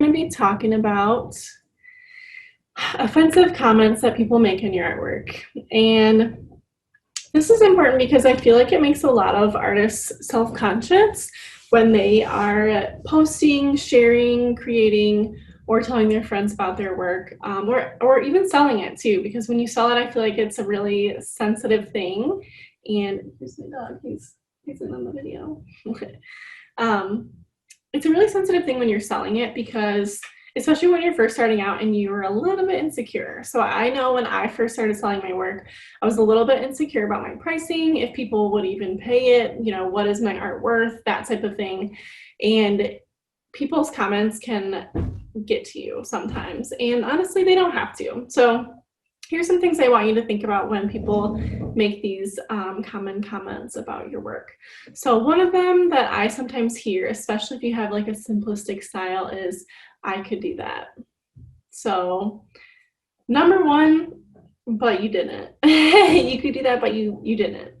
to be talking about offensive comments that people make in your artwork. And this is important because I feel like it makes a lot of artists self-conscious when they are posting, sharing, creating, or telling their friends about their work, or even selling it too, because when you sell it, I feel like it's a really sensitive thing. And here's my dog, he's in on the video. It's a really sensitive thing when you're selling it, because especially when you're first starting out and you're a little bit insecure. So I know when I first started selling my work, I was a little bit insecure about my pricing, if people would even pay it, you know, what is my art worth, that type of thing. And people's comments can get to you sometimes, and honestly, they don't have to. So here's some things I want you to think about when people make these common comments about your work. So one of them that I sometimes hear, especially if you have like a simplistic style, is, I could do that. So number one, but you didn't. You could do that, but you didn't.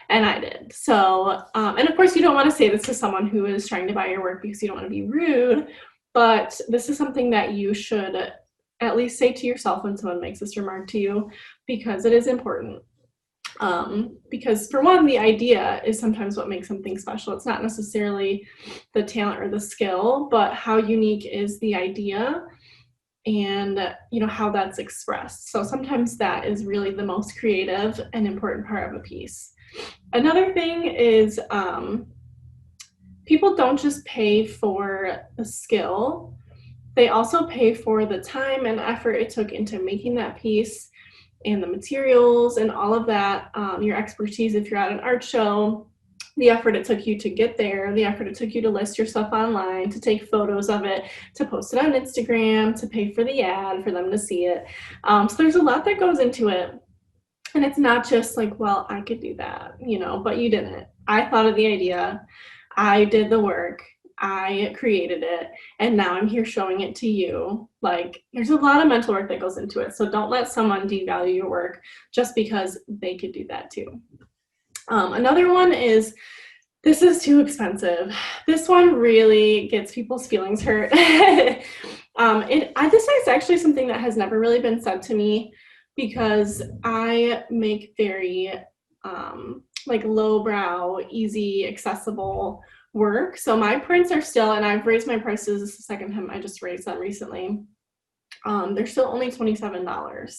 And I did. So, and of course you don't want to say this to someone who is trying to buy your work because you don't want to be rude, but this is something that you should at least say to yourself when someone makes this remark to you, because it is important. Because for one, the idea is sometimes what makes something special. It's not necessarily the talent or the skill, but how unique is the idea and, you know, how that's expressed. So sometimes that is really the most creative and important part of a piece. Another thing is people don't just pay for the skill, they also pay for the time and effort it took into making that piece, and the materials and all of that, your expertise if you're at an art show, the effort it took you to get there, the effort it took you to list your stuff online, to take photos of it, to post it on Instagram, to pay for the ad, for them to see it. So there's a lot that goes into it. And it's not just like, well, I could do that, you know, but you didn't. I thought of the idea, I did the work, I created it, and now I'm here showing it to you. Like, there's a lot of mental work that goes into it. So don't let someone devalue your work just because they could do that too. Another one is, this is too expensive. This one really gets people's feelings hurt. This is actually something that has never really been said to me, because I make very like lowbrow, easy, accessible work. So my prints are still, and I've raised my prices, this is the second time I just raised them recently. They're still only $27,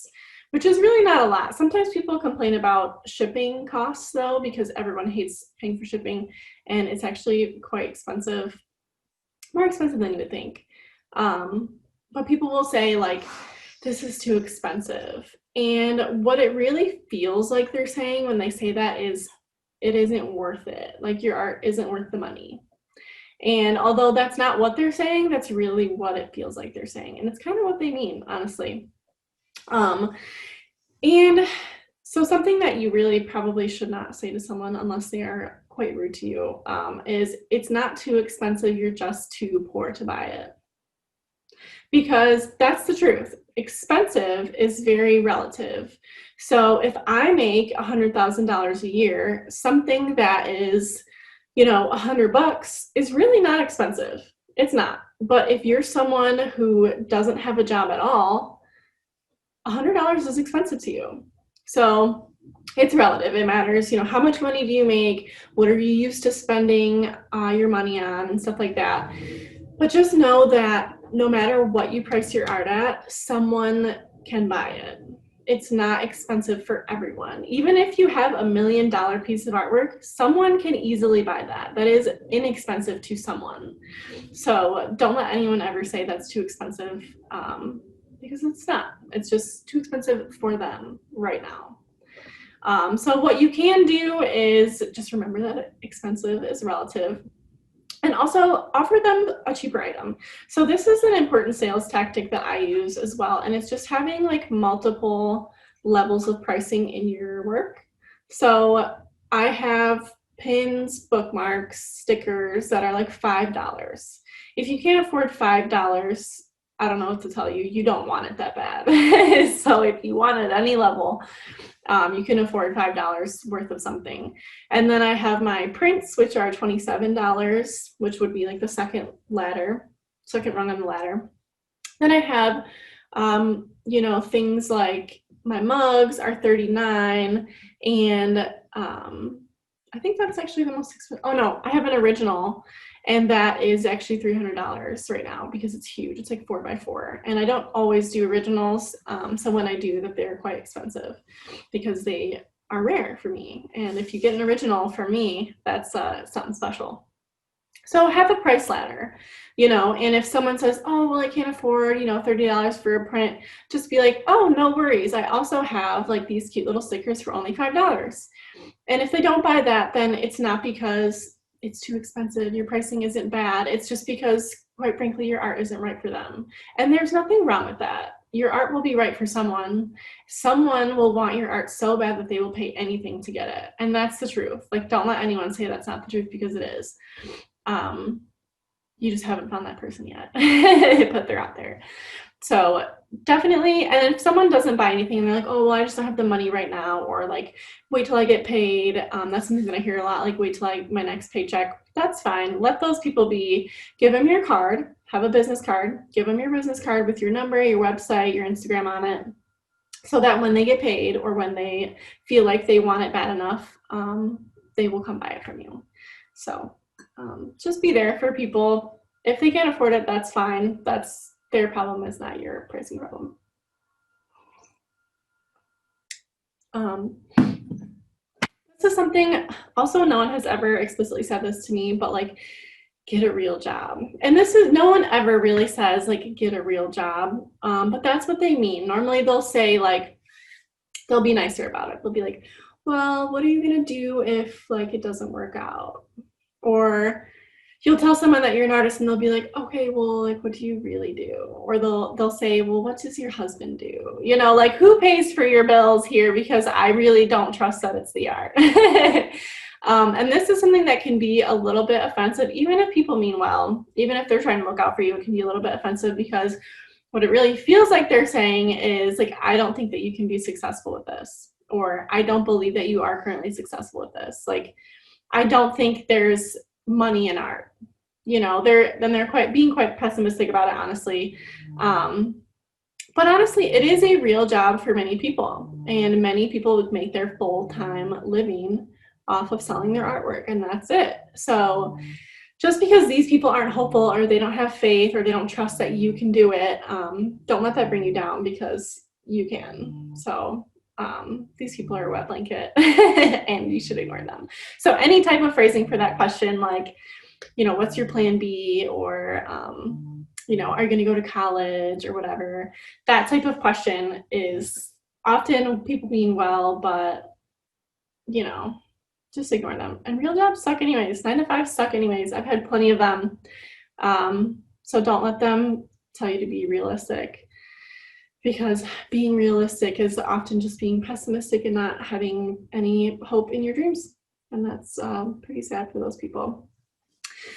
which is really not a lot. Sometimes people complain about shipping costs though, because everyone hates paying for shipping, and it's actually quite expensive, more expensive than you would think. But people will say like, this is too expensive. And what it really feels like they're saying when they say that is, it isn't worth it. Like, your art isn't worth the money. And although that's not what they're saying, that's really what it feels like they're saying. And it's kind of what they mean, honestly. And so something that you really probably should not say to someone unless they are quite rude to you is, it's not too expensive, you're just too poor to buy it. Because that's the truth. Expensive is very relative. So if I make $100,000 a year, something that is, you know, $100 is really not expensive. It's not. But if you're someone who doesn't have a job at all, $100 is expensive to you. So it's relative. It matters, you know, how much money do you make? What are you used to spending your money on and stuff like that. But just know that no matter what you price your art at, someone can buy it. It's not expensive for everyone. Even if you have $1 million piece of artwork, someone can easily buy that. That is inexpensive to someone. So don't let anyone ever say that's too expensive, because it's not. It's just too expensive for them right now. So what you can do is just remember that expensive is relative. And also offer them a cheaper item. So this is an important sales tactic that I use as well. And it's just having like multiple levels of pricing in your work. So I have pins, bookmarks, stickers that are like $5. If you can't afford $5, I don't know what to tell you. You don't want it that bad. So if you want it any level, you can afford $5 worth of something. And then I have my prints, which are $27, which would be like the second rung on the ladder. Then I have, you know, things like my mugs are $39, and I think that's actually the most expensive. Oh no, I have an original, and that is actually $300 right now because it's huge. It's like 4x4, and I don't always do originals. So when I do, that they're quite expensive because they are rare for me. And if you get an original from me, that's something special. So have a price ladder, you know, and if someone says, oh, well, I can't afford, you know, $30 for a print, just be like, oh, no worries. I also have like these cute little stickers for only $5. And if they don't buy that, then it's not because it's too expensive, your pricing isn't bad. It's just because, quite frankly, your art isn't right for them. And there's nothing wrong with that. Your art will be right for someone. Someone will want your art so bad that they will pay anything to get it. And that's the truth. Like, don't let anyone say that's not the truth, because it is. You just haven't found that person yet, but they're out there. So definitely, and if someone doesn't buy anything and they're like, oh, well, I just don't have the money right now, or like, wait till I get paid. That's something that I hear a lot, like, wait till I my next paycheck. That's fine. Let those people be. Give them your card, have a business card, give them your business card with your number, your website, your Instagram on it, so that when they get paid or when they feel like they want it bad enough, they will come buy it from you. So just be there for people. If they can't afford it, that's fine. That's their problem, is not your pricing problem. This is something also, no one has ever explicitly said this to me, but like, get a real job. And this is, no one ever really says like, get a real job, but that's what they mean. Normally they'll say like, they'll be nicer about it. They'll be like, well, what are you gonna do if like it doesn't work out? Or you'll tell someone that you're an artist and they'll be like, okay, well, like, what do you really do? Or they'll say, well, what does your husband do? You know, like, who pays for your bills here? Because I really don't trust that it's the art. And this is something that can be a little bit offensive, even if people mean well, even if they're trying to look out for you, it can be a little bit offensive, because what it really feels like they're saying is like, I don't think that you can be successful with this, or I don't believe that you are currently successful with this. Like, I don't think there's money in art. You know, they're being quite pessimistic about it, honestly. But honestly, it is a real job for many people, and many people would make their full-time living off of selling their artwork, and that's it. So just because these people aren't hopeful, or they don't have faith, or they don't trust that you can do it, don't let that bring you down, because you can. So these people are a wet blanket and you should ignore them. So any type of phrasing for that question, like, you know, what's your plan B? Or, you know, are you going to go to college or whatever? That type of question is often people mean well, but, you know, just ignore them. And real jobs suck anyways. 9 to 5 suck anyways. I've had plenty of them. So don't let them tell you to be realistic, because being realistic is often just being pessimistic and not having any hope in your dreams. And that's pretty sad for those people.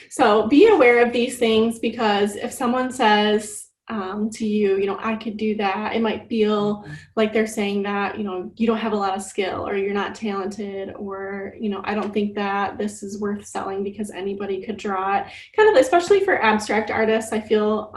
So be aware of these things, because if someone says to you, you know, I could do that, it might feel like they're saying that, you know, you don't have a lot of skill, or you're not talented, or, you know, I don't think that this is worth selling because anybody could draw it. Kind of, especially for abstract artists, I feel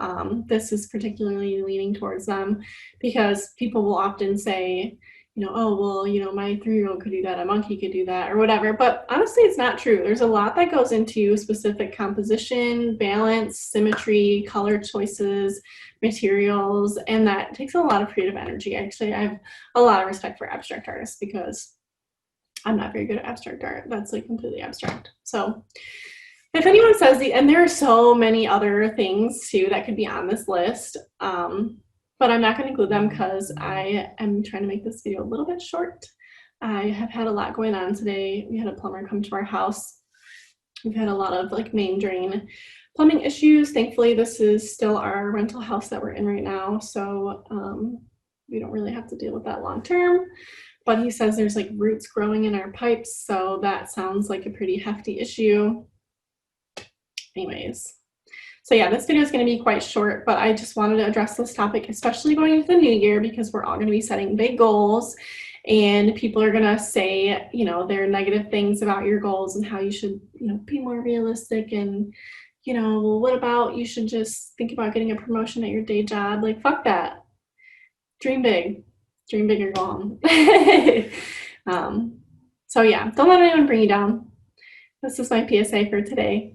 this is particularly leaning towards them, because people will often say, you know, oh, well, you know, my 3-year-old could do that, a monkey could do that, or whatever. But honestly, it's not true. There's a lot that goes into specific composition, balance, symmetry, color choices, materials, and that takes a lot of creative energy. Actually, I have a lot of respect for abstract artists, because I'm not very good at abstract art. That's like completely abstract. So if anyone says and there are so many other things too that could be on this list, but I'm not going to include them because I am trying to make this video a little bit short. I have had a lot going on today. We had a plumber come to our house. We've had a lot of like main drain plumbing issues. Thankfully, this is still our rental house that we're in right now, so we don't really have to deal with that long term. But he says there's like roots growing in our pipes, so that sounds like a pretty hefty issue. Anyways. So yeah, this video is going to be quite short, but I just wanted to address this topic, especially going into the new year, because we're all going to be setting big goals, and people are going to say, you know, their negative things about your goals and how you should, you know, be more realistic and, you know, well, what about you should just think about getting a promotion at your day job? Like, fuck that. Dream big. Dream big or go home. So yeah, don't let anyone bring you down. This is my PSA for today.